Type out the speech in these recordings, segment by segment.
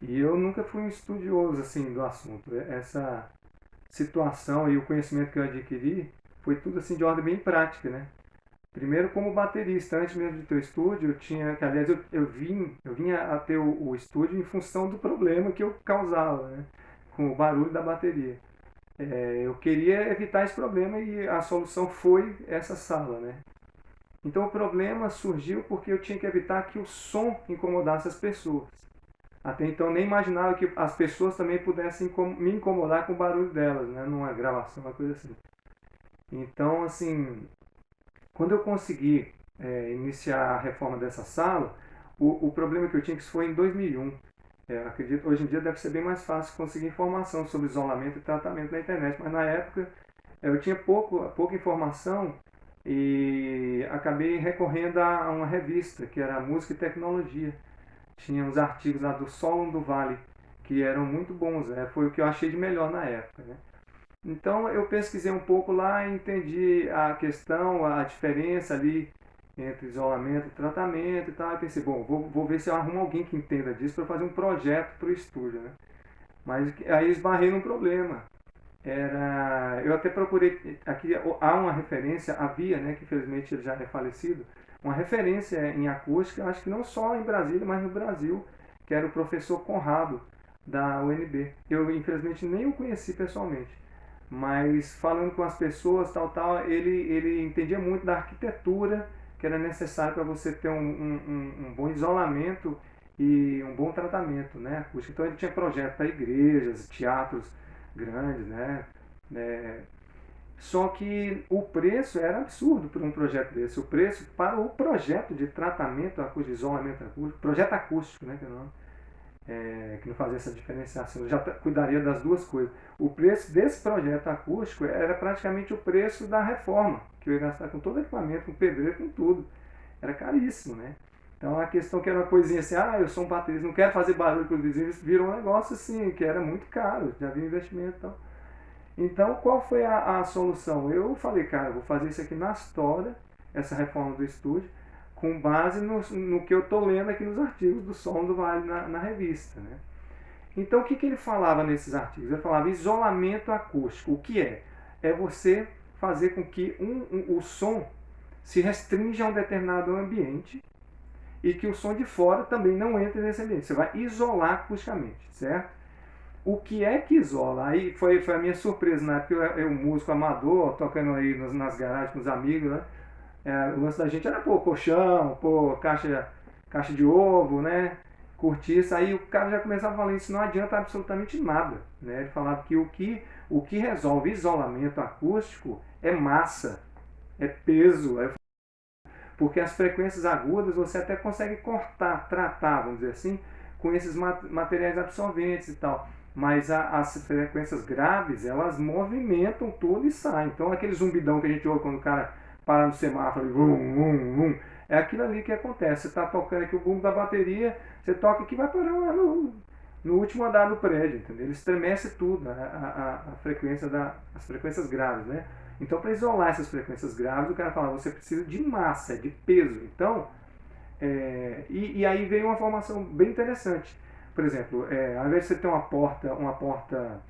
E eu nunca fui um estudioso assim do assunto. Essa situação e o conhecimento que eu adquiri foi tudo assim de ordem bem prática, né? Primeiro como baterista, antes mesmo de ter o estúdio, eu tinha, que aliás eu vinha a ter o estúdio em função do problema que eu causava, né? Com o barulho da bateria. Eu queria evitar esse problema e a solução foi essa sala, né? Então o problema surgiu porque eu tinha que evitar que o som incomodasse as pessoas. Até então nem imaginava que as pessoas também pudessem me incomodar com o barulho delas, né? Numa gravação, uma coisa assim. Então, assim, quando eu consegui iniciar a reforma dessa sala, o problema que eu tinha que isso foi em 2001. Acredito, hoje em dia deve ser bem mais fácil conseguir informação sobre isolamento e tratamento na internet, mas na época eu tinha pouca informação e acabei recorrendo a uma revista que era Música e Tecnologia. Tinha uns artigos lá do Solon do Vale que eram muito bons, né? Foi o que eu achei de melhor na época, né? Então eu pesquisei um pouco lá, entendi a questão, a diferença ali entre isolamento e tratamento e tal. E pensei, bom, vou ver se eu arrumo alguém que entenda disso para fazer um projeto para o estúdio, né? Mas aí esbarrei num problema. Eu até procurei, aqui há uma referência, havia, né, que infelizmente ele já é falecido, uma referência em acústica, acho que não só em Brasília, mas no Brasil, que era o professor Conrado, da UNB. Eu infelizmente nem o conheci pessoalmente, mas falando com as pessoas, ele entendia muito da arquitetura que era necessário para você ter um bom isolamento e um bom tratamento, né, acústico. Então ele tinha projetos para igrejas, teatros grandes, né? É, só que o preço era absurdo para um projeto desse. O preço para o projeto de tratamento acústico, de isolamento acústico, projeto acústico, né, que não fazia essa diferenciação, eu já cuidaria das duas coisas. O preço desse projeto acústico era praticamente o preço da reforma, que eu ia gastar com todo o equipamento, com pedreiro, com tudo. Era caríssimo, né? Então a questão que era uma coisinha assim, eu sou um baterista, não quero fazer barulho para os vizinhos, virou um negócio assim, que era muito caro, já havia investimento e tal. Então, qual foi a solução? Eu falei, cara, vou fazer isso aqui na história, essa reforma do estúdio, com base no que eu estou lendo aqui nos artigos do Som do Vale na revista. Né? Então, o que ele falava nesses artigos? Ele falava isolamento acústico. O que é? É você fazer com que o som se restrinja a um determinado ambiente e que o som de fora também não entre nesse ambiente. Você vai isolar acusticamente, certo? O que é que isola? Aí foi a minha surpresa, na época eu músico amador, tocando aí nas garagens com os amigos, né? O lance da gente era pô, colchão, pô, caixa de ovo, né? Cortiça. Aí o cara já começava a falar isso não adianta absolutamente nada, né? Ele falava que o que resolve isolamento acústico é massa, é peso, porque as frequências agudas você até consegue cortar, tratar, vamos dizer assim, com esses materiais absorventes e tal. Mas as frequências graves, elas movimentam tudo e saem. Então aquele zumbidão que a gente ouve quando o cara para no semáforo e vum, vum, vum, é aquilo ali que acontece. Você está tocando aqui o bumbo da bateria, você toca aqui vai parar lá no último andar do prédio, entendeu? Ele estremece tudo, a frequência as frequências graves, né? Então, para isolar essas frequências graves, o cara fala, você precisa de massa, de peso. Então, e aí veio uma formação bem interessante. Por exemplo, ao invés de você ter uma porta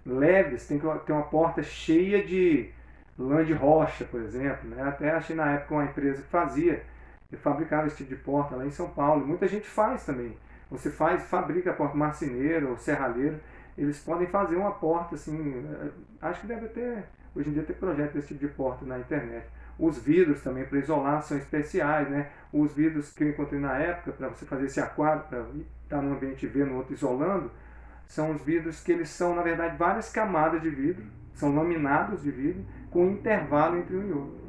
leve, você tem que ter uma porta cheia de lã de rocha, por exemplo. Né? Até achei na época uma empresa que fazia, que fabricava esse tipo de porta lá em São Paulo. Muita gente faz também. Você fabrica a porta marceneiro ou serralheiro, eles podem fazer uma porta assim, acho que deve ter, hoje em dia tem projeto desse tipo de porta na internet. Os vidros também para isolar são especiais, né? Os vidros que eu encontrei na época para você fazer esse aquário, para estar num ambiente e ver no outro isolando, são os vidros que eles são, na verdade, várias camadas de vidro, são laminados de vidro, com intervalo entre um e outro.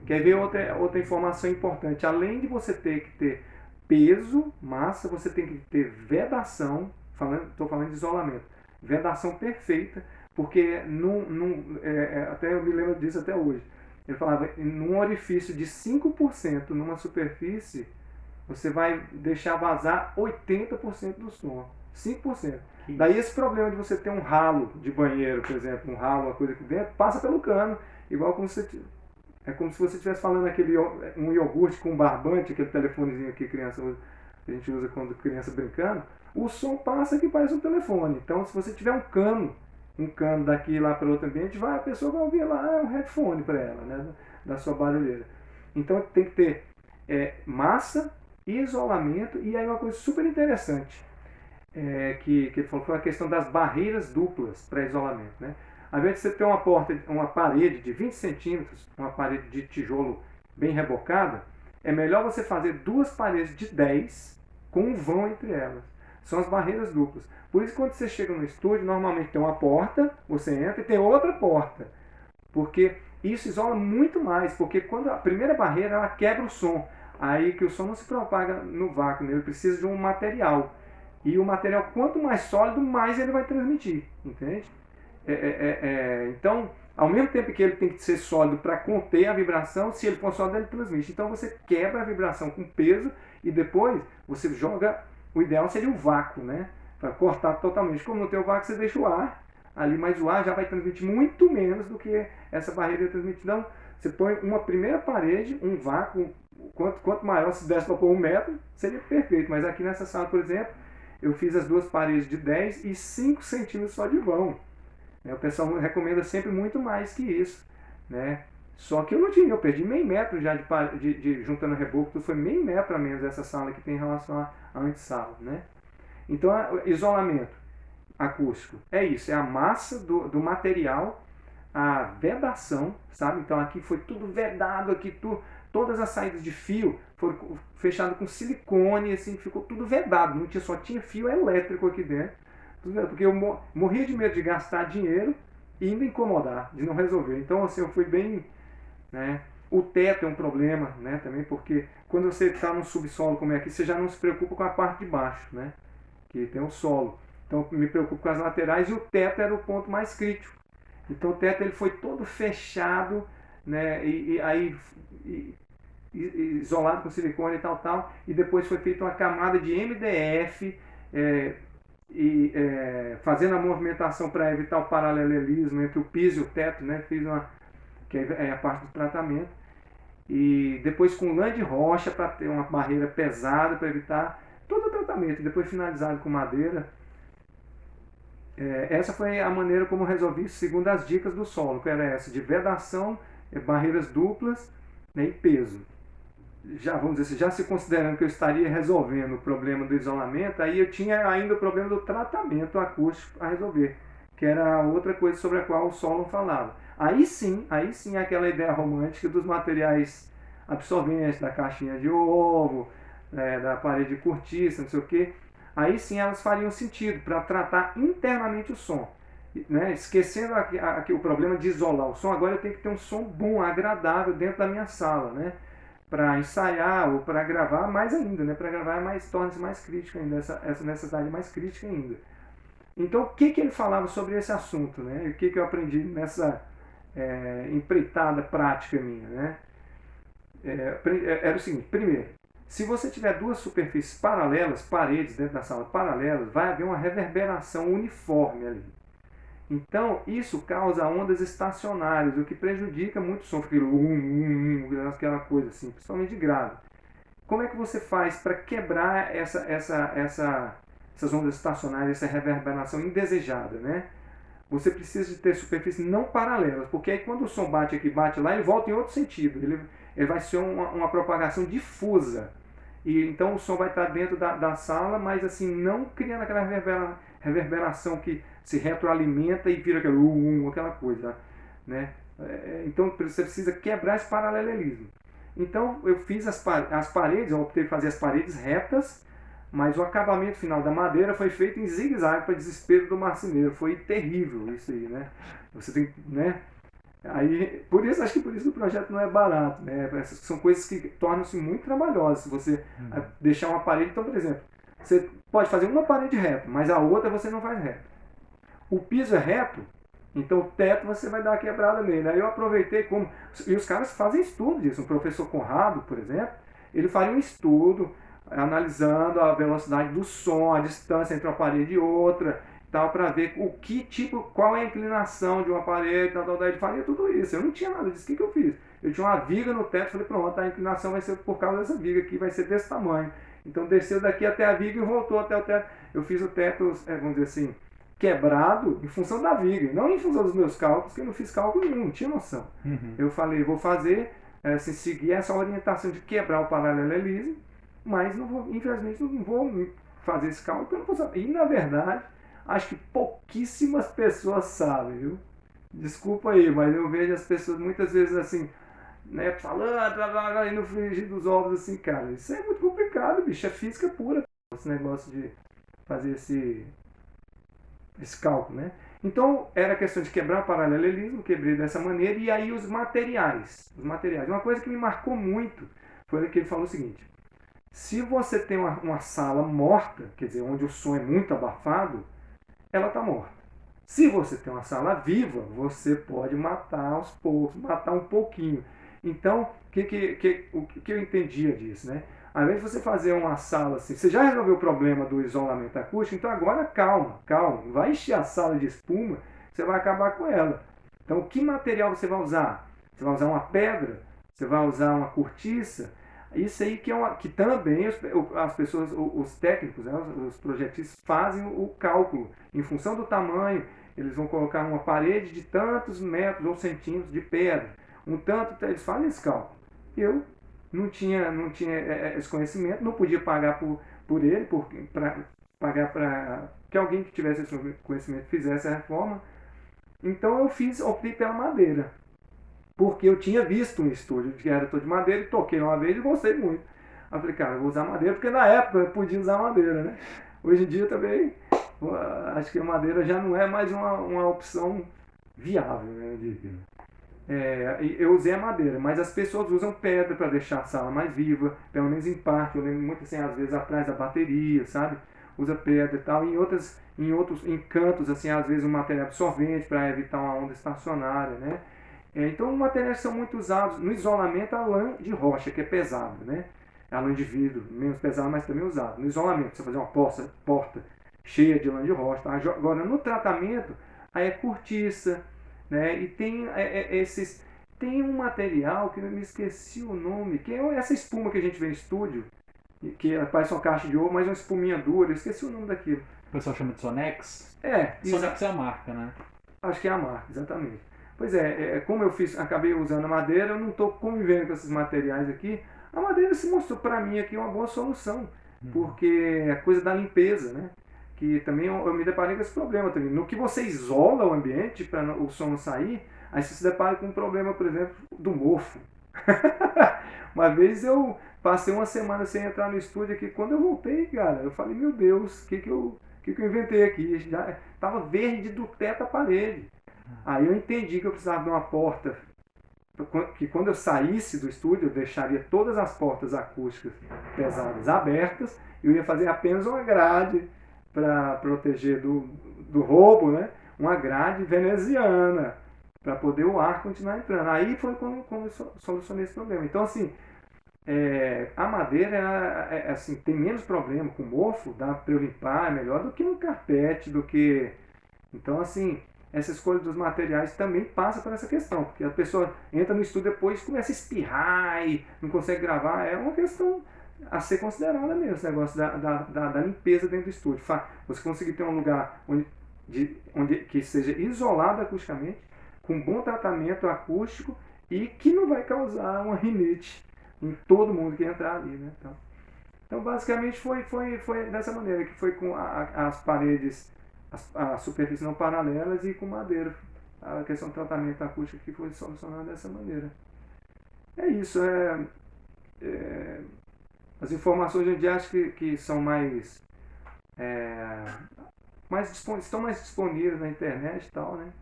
Quer ver outra informação importante? Além de você ter que ter peso, massa, você tem que ter vedação, estou falando de isolamento, vedação perfeita, porque até eu me lembro disso até hoje. Ele falava, num orifício de 5% numa superfície, você vai deixar vazar 80% do som. 5%. Daí esse problema de você ter um ralo de banheiro, por exemplo, um ralo, uma coisa aqui dentro, passa pelo cano, igual como se é como se você estivesse falando um iogurte com um barbante, aquele telefonezinho que a gente usa quando criança brincando. o som passa que parece um telefone. Então, se você tiver um cano daqui lá para outro ambiente, a pessoa vai ouvir lá um headphone para ela, né, da sua barulheira. Então, tem que ter massa, isolamento, e aí uma coisa super interessante que ele falou foi a questão das barreiras duplas para isolamento, né? Ao invés de você ter uma parede de 20 centímetros, uma parede de tijolo bem rebocada, é melhor você fazer duas paredes de 10 com um vão entre elas. São as barreiras duplas. Por isso, quando você chega no estúdio, normalmente tem uma porta, você entra e tem outra porta. Porque isso isola muito mais, porque quando a primeira barreira ela quebra o som, aí que o som não se propaga no vácuo, né? Ele precisa de um material. E o material, quanto mais sólido, mais ele vai transmitir, entende? Então, ao mesmo tempo que ele tem que ser sólido para conter a vibração, se ele for sólido, ele transmite. Então, você quebra a vibração com peso e depois você joga. O ideal seria o vácuo, né? Para cortar totalmente. Como não tem o vácuo, você deixa o ar ali, mas o ar já vai transmitir muito menos do que essa barreira transmite. Então, você põe uma primeira parede, um vácuo, quanto maior, se desse para pôr 1 metro, seria perfeito. Mas aqui nessa sala, por exemplo, eu fiz as duas paredes de 10 e 5 centímetros só de vão. O pessoal recomenda sempre muito mais que isso, né? Só que eu não tinha, eu perdi meio metro já juntando reboco, tudo foi meio metro a menos essa sala que tem em relação à antessala, né? Então, isolamento acústico é isso, é a massa do material, a vedação, sabe? Então aqui foi tudo vedado, todas as saídas de fio foram fechadas com silicone, assim, ficou tudo vedado, só tinha fio elétrico aqui dentro. Porque eu morria de medo de gastar dinheiro e ainda incomodar, de não resolver. Então, assim, eu fui bem, né? O teto é um problema, né, também, porque quando você está no subsolo como é aqui, você já não se preocupa com a parte de baixo, né, que tem o solo. Então, me preocupo com as laterais, e o teto era o ponto mais crítico. Então, o teto ele foi todo fechado, né, isolado com silicone e tal, e depois foi feita uma camada de MDF, fazendo a movimentação para evitar o paralelismo entre o piso e o teto, né? Que é a parte do tratamento. E depois com lã de rocha para ter uma barreira pesada para evitar todo o tratamento. Depois finalizado com madeira. Essa foi a maneira como eu resolvi isso, segundo as dicas do solo, que era essa, de vedação, barreiras duplas, né, e peso. Vamos dizer, já se considerando que eu estaria resolvendo o problema do isolamento, aí eu tinha ainda o problema do tratamento acústico a resolver, que era outra coisa sobre a qual o solo falava. Aí sim aquela ideia romântica dos materiais absorventes, da caixinha de ovo, da parede cortiça, não sei o quê, aí sim elas fariam sentido para tratar internamente o som. Né? Esquecendo aqui o problema de isolar o som, agora eu tenho que ter um som bom, agradável dentro da minha sala, né? Para ensaiar ou para gravar mais ainda, né? Para gravar torna-se mais crítico ainda, essa necessidade mais crítica ainda. Então, o que ele falava sobre esse assunto, né? E o que eu aprendi nessa empreitada prática minha, né? Era o seguinte: primeiro, se você tiver duas superfícies paralelas, paredes dentro da sala paralelas, vai haver uma reverberação uniforme ali. Então, isso causa ondas estacionárias, o que prejudica muito o som, fica aquela coisa assim, principalmente de grave. Como é que você faz para quebrar essas ondas estacionárias, essa reverberação indesejada, né? Você precisa de ter superfícies não paralelas, porque aí quando o som bate aqui, bate lá, ele volta em outro sentido, ele vai ser uma propagação difusa. E então o som vai estar dentro da sala, mas assim, não criando aquela reverberação que se retroalimenta e vira aquela coisa, né? Então você precisa quebrar esse paralelismo. Então eu fiz as paredes, eu optei por fazer as paredes retas, mas o acabamento final da madeira foi feito em zigue-zague para desespero do marceneiro. Foi terrível isso aí, né? Você tem, né? Aí, acho que por isso que o projeto não é barato, né? Essas são coisas que tornam-se muito trabalhosas. Se você deixar uma parede, então, por exemplo, você pode fazer uma parede reta, mas a outra você não faz reta. O piso é reto, então o teto você vai dar uma quebrada nele. Aí eu aproveitei e os caras fazem estudo disso. O professor Conrado, por exemplo, ele faria um estudo analisando a velocidade do som, a distância entre uma parede e outra, para ver qual é a inclinação de uma parede, ele faria tudo isso. Eu não tinha nada disso. O que eu fiz? Eu tinha uma viga no teto, falei, pronto, a inclinação vai ser por causa dessa viga aqui, vai ser desse tamanho. Então desceu daqui até a viga e voltou até o teto. Eu fiz o teto, vamos dizer assim, quebrado em função da viga, não em função dos meus cálculos, que eu não fiz cálculo nenhum, não tinha noção. Eu falei, vou fazer, assim, seguir essa orientação de quebrar o paralelismo, mas não vou, infelizmente não vou fazer esse cálculo, porque eu não vou saber. E na verdade, acho que pouquíssimas pessoas sabem, viu? Desculpa aí, mas eu vejo as pessoas muitas vezes assim, né, falando, blá, blá, blá, e no frigir dos ovos assim, cara. Isso é muito complicado, bicho, é física pura, esse negócio de fazer esse cálculo, né? Então, era questão de quebrar o paralelismo, quebrei dessa maneira, e aí os materiais. Uma coisa que me marcou muito foi que ele falou o seguinte: se você tem uma sala morta, quer dizer, onde o som é muito abafado, ela está morta. Se você tem uma sala viva, você pode matar aos poucos, matar um pouquinho. Então, o que eu entendia disso, né? Ao invés de você fazer uma sala assim, você já resolveu o problema do isolamento acústico, então agora calma, calma. Vai encher a sala de espuma, você vai acabar com ela. Então, que material você vai usar? Você vai usar uma pedra? Você vai usar uma cortiça? Isso aí que também as pessoas, os técnicos, né, os projetistas fazem o cálculo. Em função do tamanho, eles vão colocar uma parede de tantos metros ou centímetros de pedra. Um tanto, eles fazem esse cálculo. Eu não tinha esse conhecimento, não podia pagar por ele, para pagar para que alguém que tivesse esse conhecimento fizesse a reforma. Então eu optei pela madeira, porque eu tinha visto um estúdio que era todo de madeira e toquei uma vez e gostei muito. Aí eu falei, cara, eu vou usar madeira, porque na época eu podia usar madeira, né? Hoje em dia também, acho que a madeira já não é mais uma opção viável, né? Eu usei a madeira, mas as pessoas usam pedra para deixar a sala mais viva, pelo menos em parte. Eu lembro muito assim, às vezes atrás da bateria, sabe? Usa pedra e tal. Em outros cantos, assim, às vezes um material absorvente para evitar uma onda estacionária, né? Então, materiais que são muito usados no isolamento, a lã de rocha, que é pesada, né? A lã de vidro, menos pesada, mas também usada. No isolamento, você fazer uma porta cheia de lã de rocha. Tá? Agora, no tratamento, aí é cortiça, né? E tem esses... Tem um material que eu me esqueci o nome, que é essa espuma que a gente vê em estúdio, que parece uma caixa de ouro, mas é uma espuminha dura. Eu esqueci o nome daquilo. O pessoal chama de Sonex? É, Sonex é a marca, né? acho que é a marca, exatamente. Pois como eu acabei usando a madeira, eu não estou convivendo com esses materiais aqui. A madeira se mostrou para mim aqui uma boa solução, porque é coisa da limpeza, né? Que também eu me deparei com esse problema também. No que você isola o ambiente para o som não sair, aí você se depara com um problema, por exemplo, do mofo. Uma vez eu passei uma semana sem entrar no estúdio aqui. Quando eu voltei, cara, eu falei, meu Deus, o que eu inventei aqui? Já estava verde do teto à parede. Aí eu entendi que eu precisava de uma porta, que quando eu saísse do estúdio eu deixaria todas as portas acústicas pesadas abertas e eu ia fazer apenas uma grade para proteger do roubo, né? Uma grade veneziana para poder o ar continuar entrando. Aí foi como eu solucionei esse problema. Então, assim, a madeira assim, tem menos problema com mofo, dá para eu limpar, é melhor do que um carpete, do que... Então, assim, essa escolha dos materiais também passa por essa questão, porque a pessoa entra no estúdio depois e começa a espirrar e não consegue gravar. É uma questão a ser considerada mesmo, esse negócio da limpeza dentro do estúdio. Você conseguir ter um lugar onde que seja isolado acusticamente, com bom tratamento acústico e que não vai causar uma rinite em todo mundo que entrar ali, né? Então basicamente foi dessa maneira, que foi com as paredes, as superfícies não paralelas e com madeira. A questão do tratamento acústico que foi solucionada dessa maneira. É isso. As informações hoje em dia acho que são estão mais disponíveis na internet e tal, né?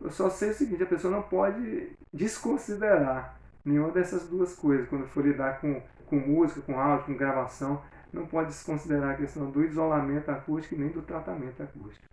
Eu só sei o seguinte, a pessoa não pode desconsiderar nenhuma dessas duas coisas quando for lidar com música, com áudio, com gravação. Não pode desconsiderar a questão do isolamento acústico e nem do tratamento acústico.